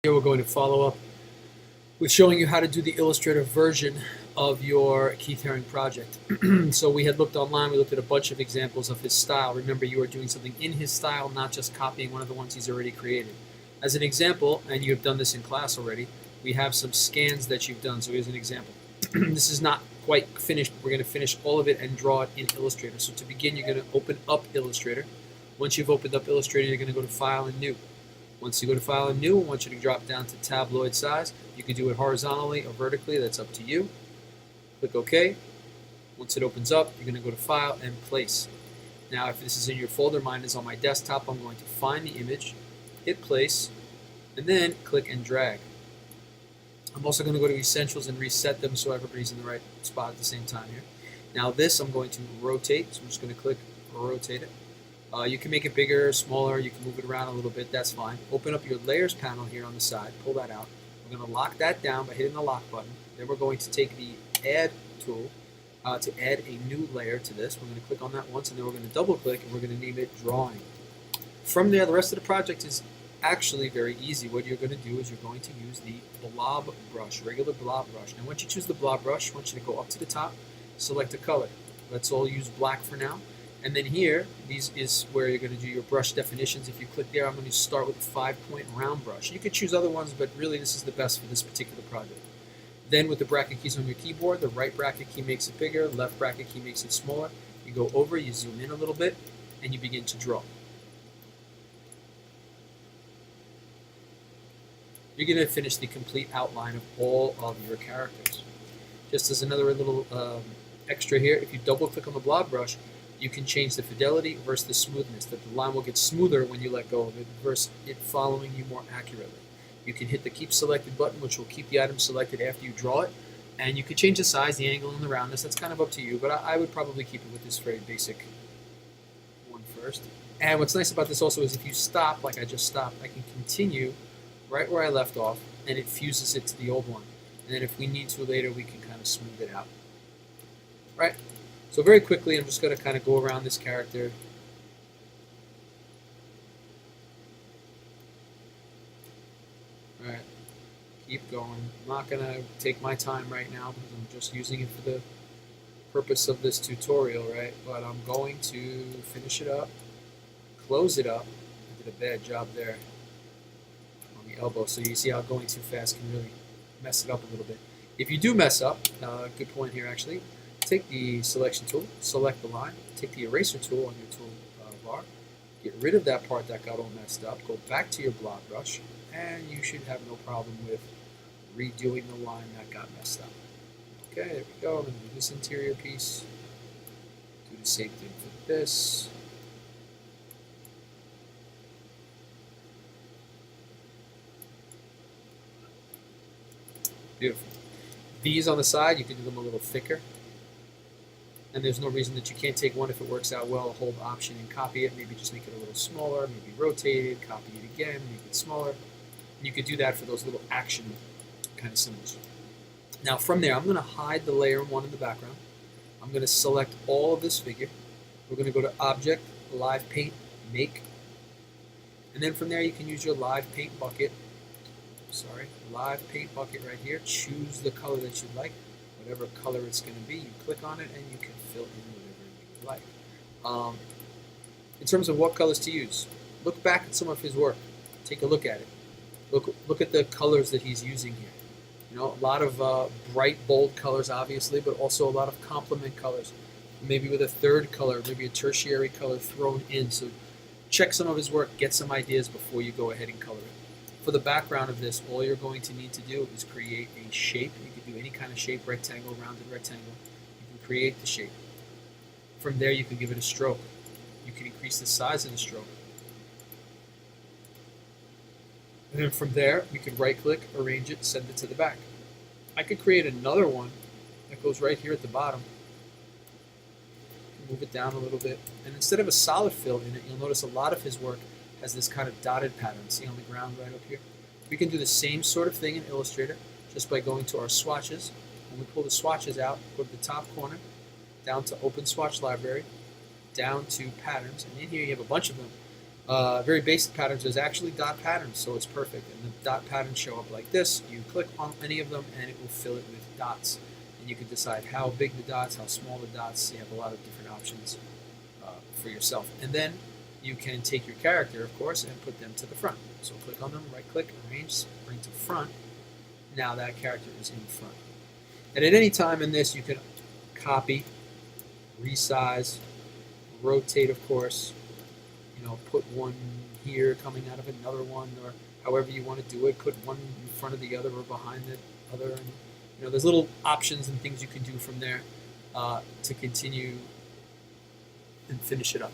Here we're going to follow up with showing you how to do the Illustrator version of your Keith Haring project. So we had looked online, we looked at a bunch of examples of his style. Remember, you are doing something in his style, not just copying one of the ones he's already created. As an example, and you have done this in class already, we have some scans that you've done. So here's an example. This is not quite finished, but we're going to finish all of it and draw it in Illustrator. So to begin, you're going to open up Illustrator. Once you've opened up Illustrator, you're going to go to File and New. Once you go to File and New, I want you to drop down to tabloid size. You can do it horizontally or vertically, that's up to you. Click OK. Once it opens up, you're going to go to File and Place. Now, if this is in your folder, mine is on my desktop, I'm going to find the image, hit Place, and then click and drag. I'm also going to go to Essentials and reset them so everybody's in the right spot at the same time here. Now this I'm going to rotate, so I'm just going to click rotate it. You can make it bigger, smaller, you can move it around a little bit, that's fine. Open up your layers panel here on the side, pull that out. We're going to lock that down by hitting the lock button. Then we're going to take the add tool to add a new layer to this. We're going to click on that once, and then we're going to double click and we're going to name it drawing. From there, the rest of the project is actually very easy. What you're going to do is you're going to use the blob brush, regular blob brush. Now once you choose the blob brush, I want you to go up to the top, select a color. Let's all use black for now. And then here, these is where you're going to do your brush definitions. If you click there, I'm going to start with a 5-point round brush. You could choose other ones, but really this is the best for this particular project. Then with the bracket keys on your keyboard, the right bracket key makes it bigger, left bracket key makes it smaller. You go over, you zoom in a little bit, and you begin to draw. You're going to finish the complete outline of all of your characters. Just as another little extra here, if you double click on the blob brush, you can change the fidelity versus the smoothness, that the line will get smoother when you let go of it versus it following you more accurately. You can hit the keep selected button, which will keep the item selected after you draw it, and you can change the size, the angle, and the roundness. That's kind of up to you, but I would probably keep it with this very basic one first. And what's nice about this also is if you stop, like I just stopped, I can continue right where I left off, and it fuses it to the old one. And then if we need to later, we can kind of smooth it out. Right? So very quickly, I'm just going to kind of go around this character. All right, keep going. I'm not going to take my time right now because I'm just using it for the purpose of this tutorial, right? But I'm going to finish it up, close it up. I did a bad job there on the elbow, so you see how going too fast can really mess it up a little bit. If you do mess up, good point here actually, take the selection tool, select the line, take the eraser tool on your tool bar, get rid of that part that got all messed up, go back to your blob brush, and you should have no problem with redoing the line that got messed up. Okay, there we go. I'm going to do this interior piece, do the same thing for this. Beautiful. These on the side, you can do them a little thicker. And there's no reason that you can't take one if it works out well, hold Option and copy it, maybe just make it a little smaller, maybe rotate it, copy it again, make it smaller. And you could do that for those little action kind of symbols. Now from there, I'm going to hide the layer 1 in the background. I'm going to select all of this figure. We're going to go to Object, Live Paint, Make. And then from there, you can use your Live Paint bucket. Live Paint bucket right here. Choose the color that you like. Whatever color it's going to be, you click on it and you can fill in whatever you like. In terms of what colors to use, look back at some of his work. Take a look at it. Look at the colors that he's using here. You know, a lot of bright, bold colors, obviously, but also a lot of complement colors. Maybe with a third color, maybe a tertiary color thrown in. So check some of his work, get some ideas before you go ahead and color it. For the background of this, all you're going to need to do is create a shape. You can do any kind of shape, rectangle, rounded rectangle. You can create the shape. From there, you can give it a stroke. You can increase the size of the stroke. And then from there, we can right-click, arrange it, send it to the back. I could create another one that goes right here at the bottom. Move it down a little bit. And instead of a solid fill in it, you'll notice a lot of his work has this kind of dotted pattern. See on the ground right up here? We can do the same sort of thing in Illustrator just by going to our swatches. When we pull the swatches out, go to the top corner, down to Open Swatch Library, down to Patterns, and in here you have a bunch of them. very basic patterns, there's actually dot patterns, so it's perfect. And the dot patterns show up like this. You click on any of them, and it will fill it with dots. And you can decide how big the dots, how small the dots. You have a lot of different options for yourself. And then you can take your character, of course, and put them to the front. So click on them, right-click, arrange, bring to front. Now that character is in front. And at any time in this, you can copy, resize, rotate, of course. Put one here coming out of another one, or however you want to do it. Put one in front of the other or behind the other. And, there's little options and things you can do from there to continue and finish it up.